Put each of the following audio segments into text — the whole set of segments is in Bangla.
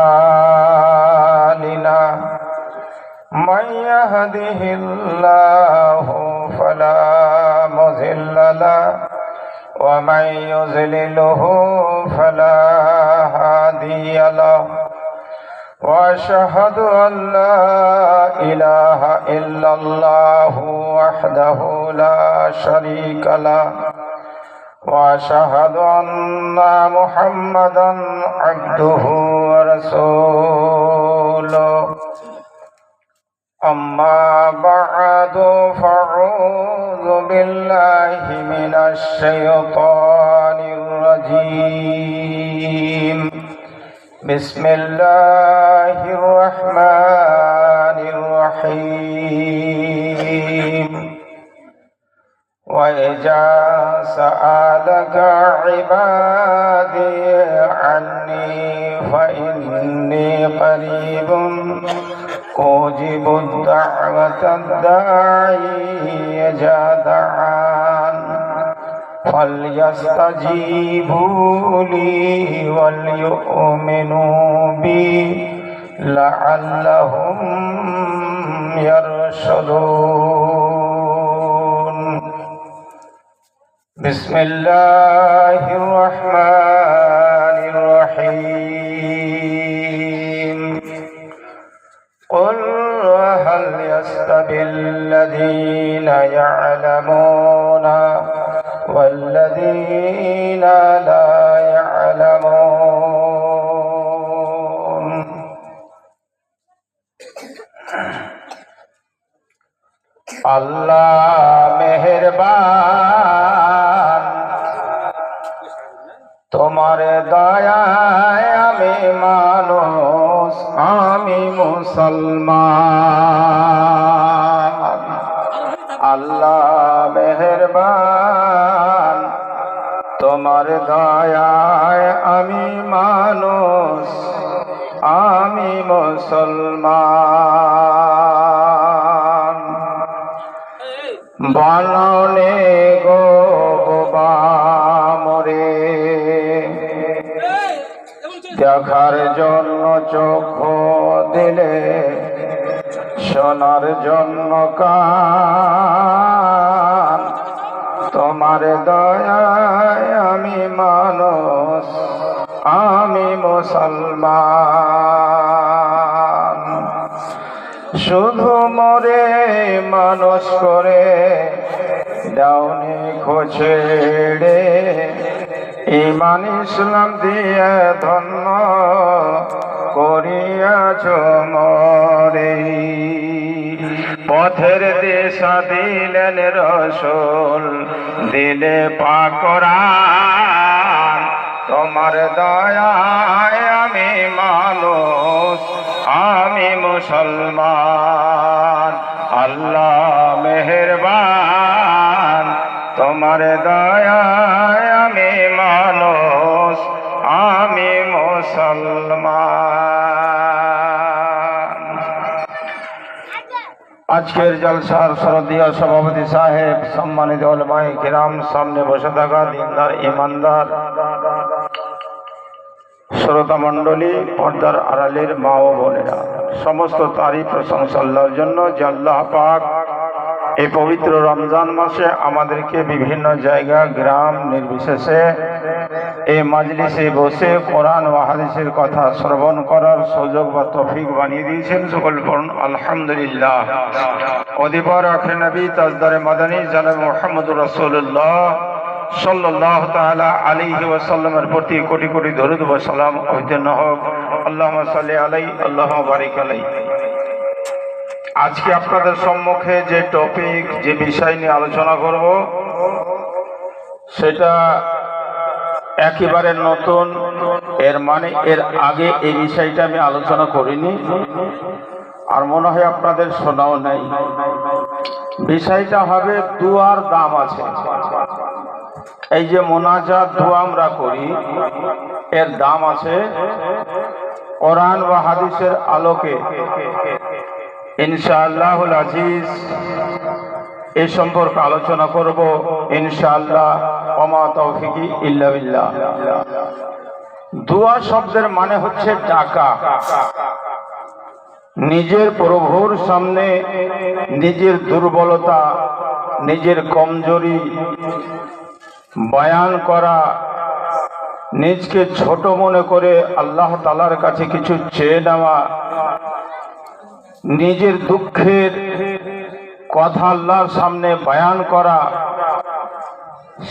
أعمالنا من يهده الله فلا مضل له ومن يضلله فلا هادي له وأشهد أن لا إله إلا الله وحده لا شريك له وأشهد أن محمدا عبده ورسوله أما بعد فأعوذ بالله من الشيطان الرجيم بسم الله الرحمن الرحيم وإذا سألك عبادي عني فإني قريب أجيب الدعوة الداعي إذا دعان فليستجيبوا لي وليؤمنوا بي لعلهم يرشدون بسم الله الرحمن الرحيم قل هل يستوي الذين يعلمون والذين لا يعلمون আল্লাহ মেহেরবান তোমার দয়ায় আমি মানুষ আমি মুসলমান আল্লাহ মেহেরবান তোমার দয়ায় আমি মানুষ আমি মুসলমান বাননে গো মরে দেখার জন্য চক্ষু দিলে শোনার জন্য কান তোমার দয়ায় আমি মানুষ আমি মুসলমান শুধু মরে মানুষ করে দাওনি খোঁছেড়ে ঈমান ইসলাম দিয়ে ধন্য করিয়াছ মরে পথের দিশা দিলেন রসুল দিলে পাক কোরআন তোমার দয়ায় আমি মানুষ আমি মুসলমান আল্লাহ মেহেরবান তোমার দয়ায় আমি মানুষ আমি মুসলমান আজকের জলসার শরদীয় সভাপতি সাহেব সম্মানিত উলামায়ে কিরাম সামনে বসে থাকা দিনদার ইমানদার শ্রোতা মণ্ডলী পর্দার আড়ালের মা ও বোনেরা সমস্ত তারিফ প্রশংসা আল্লাহর জন্য যে আল্লাহ পাক এই পবিত্র রমজান মাসে আমাদেরকে বিভিন্ন জায়গা গ্রাম নির্বিশেষে এই মাজলিসে বসে কোরআন ও হাদিসের কথা শ্রবণ করার সুযোগ বা তৌফিক বানিয়ে দিয়েছেন সকল পড়ুন আলহামদুলিল্লাহ অধিপর আখির নবী তাজদারে মাদানী জনাব মুহাম্মদুর রাসূলুল্লাহ সাল্লাল্লাহু তাআলা আলাইহি ওয়াসাল্লামের প্রতি কোটি কোটি দরুদ ও সালাম অবতীর্ণ হোক আল্লাহুম্মা সাল্লি আলাইহি আল্লাহুম্মা বারিক আলাইহি আজকে আপনাদের সম্মুখে যে টপিক যে বিষয় নিয়ে আলোচনা করব সেটা একেবারে নতুন এর মানে এর আগে এই বিষয়টা আমি আলোচনা করিনি আর মনে হয় আপনাদের শোনাও নাই বিষয়টা হবে দুয়ার দাম আছে এই যে মোনাজাত দোয়া আমরা করি এর দাম আছে কোরআন ও হাদিসের আলোকে ইনশাআল্লাহুল আজিজ এই সম্পর্কে আলোচনা করব ইনশাআল্লাহ ওয়া মা তৌফিকি ইল্লা বিল্লাহ। দোয়া শব্দের মানে হচ্ছে ডাকা। নিজের প্রভুর সামনে নিজের দুর্বলতা, নিজের কমজোরি বয়ান করা, নিজকে ছোট মনে করে আল্লাহ তাআলার কাছে কিছু চেয়ে নেওয়া, নিজের দুঃখের কথা আল্লাহর সামনে বয়ান করা,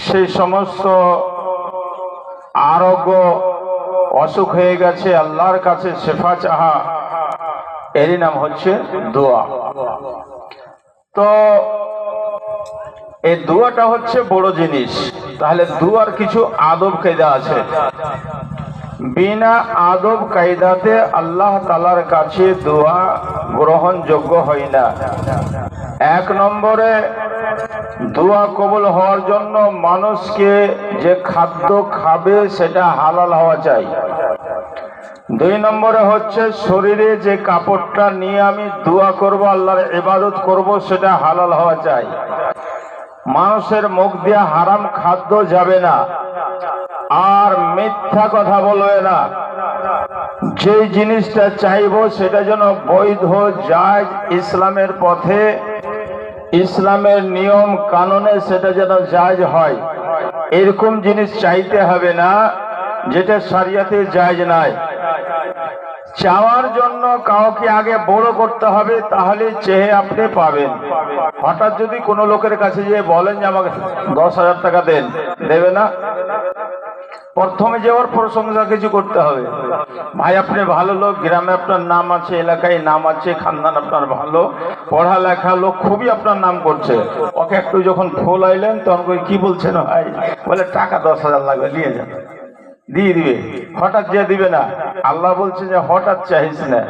সেই সমস্ত আরোগ্য অসুখ হয়ে গেছে আল্লাহর কাছে শেফা চাহা, এরই নাম হচ্ছে দোয়া। তো এই দোয়াটা হচ্ছে বড় জিনিস। তাহলে দোয়ার কিছু আদব কায়দা আছে। বিনা আদব কায়দাতে আল্লাহ তাআলার কাছে দোয়া গ্রহণযোগ্য হয় না। এক নম্বরে, দোয়া কবুল হওয়ার জন্য মানুষকে যে খাদ্য খাবে সেটা হালাল হওয়া চাই। দুই নম্বরে হচ্ছে, শরীরে যে কাপড়টা নিয়ে আমি দোয়া করব, আল্লাহর ইবাদত করব, সেটা হালাল হওয়া চাই। মানুষের মুখ দিয়ে হারাম খাদ্য যাবে না, আর মিথ্যা কথা বলবে না। যে জিনিসটা চাইবো সেটা যেন বৈধ, জায়েজ, ইসলামের পথে, ইসলামের নিয়ম কানুনে সেটা যেন জায়েজ হয়। এরকম জিনিস চাইতে হবে না যেটা শরিয়তে জায়েজ নাই। চাওয়ার জন্য কাউকে আগে বড় করতে হবে, তাহলে চেয়ে আপনি পাবেন। হঠাৎ যদি কোনো লোকের কাছে গিয়ে বলেন যে আমাকে 10,000 টাকা দেন, দেবে না। প্রথমে যাওয়ার প্রশংসা কিছু করতে হবে। ভাই আপনি ভালো লোক, গ্রামে আপনার নাম আছে, এলাকায় নাম আছে, খানদান আপনার ভালো, পড়ালেখা লোক খুবই আপনার নাম করছে। ওকে একটু যখন ফুল আইলেন তখন কি বলছেন ভাই, বলে টাকা 10,000 লাগবে, নিয়ে যান, দিয়ে দিবে। হঠাৎ যে দিবে না। আল্লাহ বলছে যে হঠাৎ চাইস না,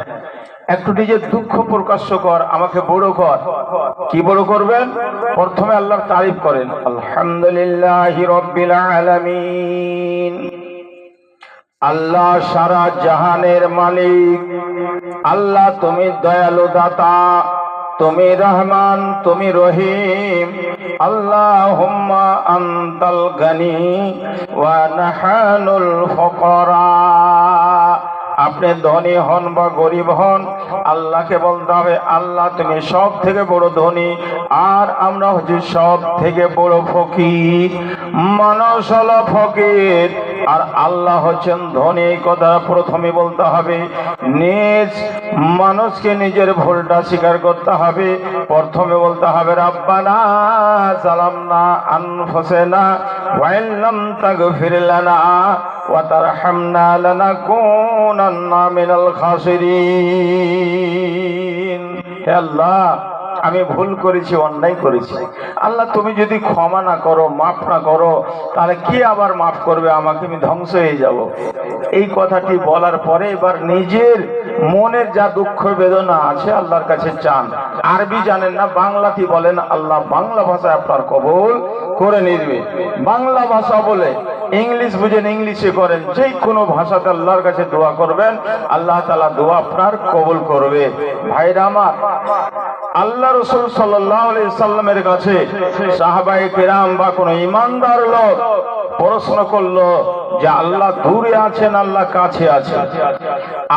একটু নিজের দুঃখ প্রকাশ কর, আমাকে বড় কর। কি বড় করবেন? প্রথমে আল্লাহর তারিফ করেন, আলহামদুলিল্লাহি রাব্বিল আলামিন। আল্লাহ সারা জাহানের মালিক। আল্লাহ তুমি দয়ালু দাতা, তুমি রহমান, তুমি রহিম। আল্লাহুম্মা আনতাল গানি ওয়া নাহানুল ফুকারা। আপনি ধনী হন বা গরিব হন, আল্লাহকে বলতে হবে আল্লাহ তুমি সব থেকে বড় ধনী, আর আমরা হচ্ছি সব থেকে বড় ফকির। মানুষ হলো ফকির আর আল্লাহ হচ্ছেন ধনী। এই কথা প্রথমে বলতে হবে। নিজ মানুষকে নিজের ভুলটা স্বীকার করতে হবে। প্রথমে বলতে হবে রাব্বানা যালামনা আনফুসানা ওয়া ইল্লাম তাগফির লানা ওয়া তারহামনা লানাকুনান্না মিনাল খাসিরিন। হে আল্লাহ, আমি ভুল করেছি, অন্যায় করেছি। আল্লাহ তুমি যদি ক্ষমা না করো, মাফ না করো, তাহলে কি আবার মাফ করবে আমাকে? আমি ধ্বংস হয়ে যাব। এই কথাটি বলার পরে এবার নিজের মনের যা দুঃখ বেদনা আছে আল্লাহর কাছে চান। আরবি জানেন না, বাংলাতে বলেন, আল্লাহ বাংলা ভাষায় আপনার কবুল করে নিবে। বাংলা ভাষা বলে ইংলিশ বুঝেন, ইংলিশে করেন, যে কোনো ভাষাতে আল্লাহর কাছে দোয়া করবেন, আল্লাহ তাআলা দোয়া আপনার কবুল করবে। ভাইরা আমার, আল্লাহ রাসূল সাল্লাল্লাহু আলাইহি সাল্লামের কাছে সাহাবায়ে কেরাম বা কোনো ইমানদার লোক প্রশ্ন করলো যে আল্লাহ দূরে আছেন, আল্লাহ কাছে আছে।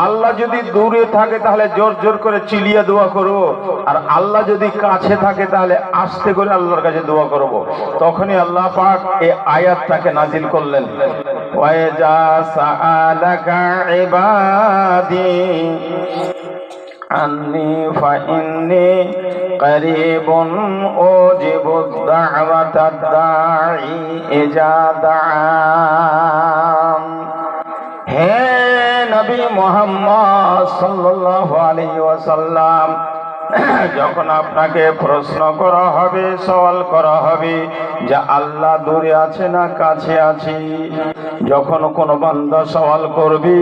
আল্লাহ যদি দূরে থাকে তাহলে জোর জোর করে চিল্লিয়ে দোয়া করব, আর আল্লাহ যদি কাছে থাকে তাহলে আস্তে করে আল্লাহর কাছে দোয়া করব। তখনই আল্লাহ পাক এই আয়াতটাকে নাজিল করলেন, ওয়া ইযা সাআলাকা ইবাদি আন্নি ফাইন্নি করিবুন উজিবু দাওয়াতাদ দাঈ ইযা দাআন। হে নবী মুহাম্মদ সাল্লাল্লাহু আলাইহি ওয়াসাল্লাম, যখন আপনাকে প্রশ্ন করা হবে, সওয়াল করা হবে যে আল্লাহ দূরে আছে না কাছে আছে, যখন কোন বান্দা সওয়াল করবি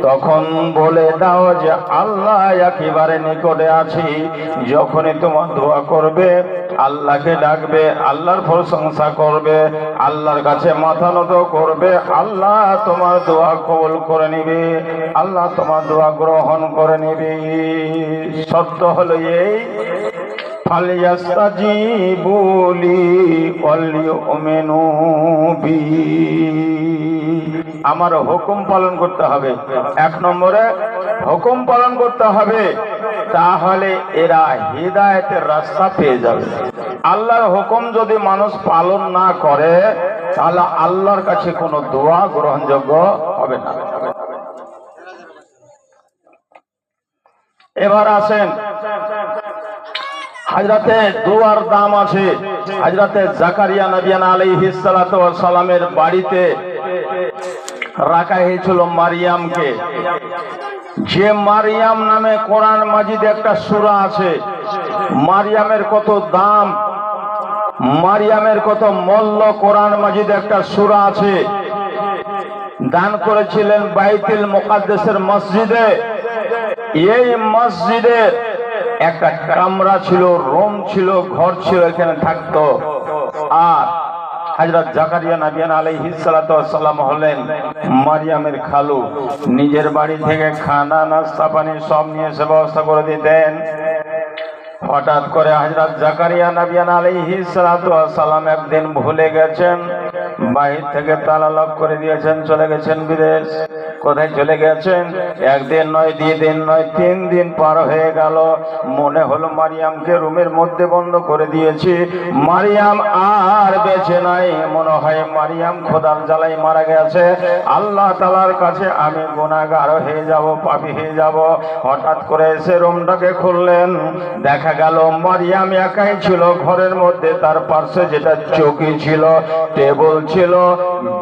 তখন বলে দাও যে আল্লাহ একেবারে নিকটে আছে। যখনই তোমার দোয়া করবে, আল্লাহকে ডাকবে, আল্লাহর প্রশংসা করবে, আল্লাহর কাছে মাথা নত করবে, আল্লাহ তোমার দোয়া কবুল করে নিবে, আল্লাহ তোমার দোয়া গ্রহণ করে নিবে। শর্ত হলো এই, ফালিয়াস্তাজিবু লি ওয়ালিউমিনু বি। আমার হুকুম পালন করতে হবে। 1 নম্বরে হুকুম পালন করতে হবে, তাহলে এরা হিদায়াতের রাস্তা পেয়ে যাবে। আল্লাহর হুকুম যদি মানুষ পালন না করে তাহলে আল্লাহর কাছে কোনো দোয়া গ্রহণযোগ্য হবে না। এবার আসেন, হযরতে দোয়ার দাম আছে। হযরতে জাকারিয়া নবী আলাইহিস সালাতু ওয়াস সালামের বাড়িতে রাখা হয়েছিল মারিয়ামকে। যে মারিয়াম নামে কোরআন মাজিদে একটা সূরা আছে, মারিয়ামের কত দাম, মারিয়ামের কত মূল্য, কোরআন মাজিদে একটা সূরা আছে। দান করেছিলেন বাইতুল মুকাদ্দাসের মসজিদে। এই মসজিদের একটা কামরা ছিল, রুম ছিল, ঘর ছিল, এখানে থাকতো। আর হযরত জাকারিয়া নবী আলাইহিস সালাতু ওয়াস সালাম হলেন মারিয়ামের খালু। নিজের বাড়ি থেকে খানা নাস্তা পানি সব নিয়ে এসে ব্যবস্থা করে দিতেন। হঠাৎ করে হযরত জাকারিয়া নবী আলাইহিস সালাতু ওয়াস সালাম একদিন ভুলে গেছেন, বাহির থেকে তালা লক করে দিয়েছেন, চলে গেছেন বিদেশ। কোথায় চলে গেছেন? 1 দিন নয়, 2 দিন নয়, 3 দিন পার হয়ে গেল। মনে হলো মারিয়ামকে রুমের মধ্যে বন্ধ করে দিয়েছি, মারিয়াম আর বেঁচে নাই, মনে হয় মারিয়াম খোদার জ্বালায় মারা গেছে। আল্লাহ তাআলার কাছে আমি গুনাহগার হয়ে যাব, পাপী হয়ে যাব। হঠাৎ করে এসে রুমটাকে খুললেন, দেখা গেল মারিয়াম একাই ছিল ঘরের মধ্যে। তার পাশে যেটা চৌকি ছিল, টেবিল ছিল,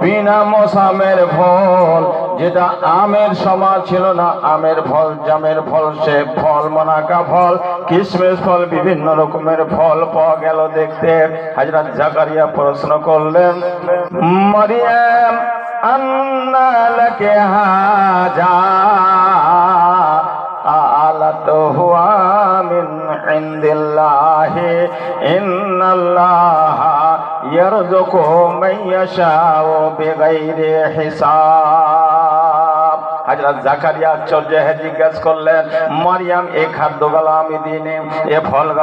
বিনা মৌসামের ফল, যেটা আমের সময় ছিল না, আমের ফল, জামের ফল, সে ফল, মনাকা ফল, কিশমিশ ফল, বিভিন্ন রকমের ফল পাওয়া গেল দেখতে। হযরত জাকারিয়া প্রশ্ন করলেন, মারিয়াম আন্না লাকি হাজা? قالت هو من عند الله إن الله يرزق من يشاء بغير حساب। হযরত জাকারিয়া আশ্চর্য হয়ে জিজ্ঞাসা করলেন, মারিয়াম, এ খাদ্যগুলো আমি দিইনি, এ ফলগুলো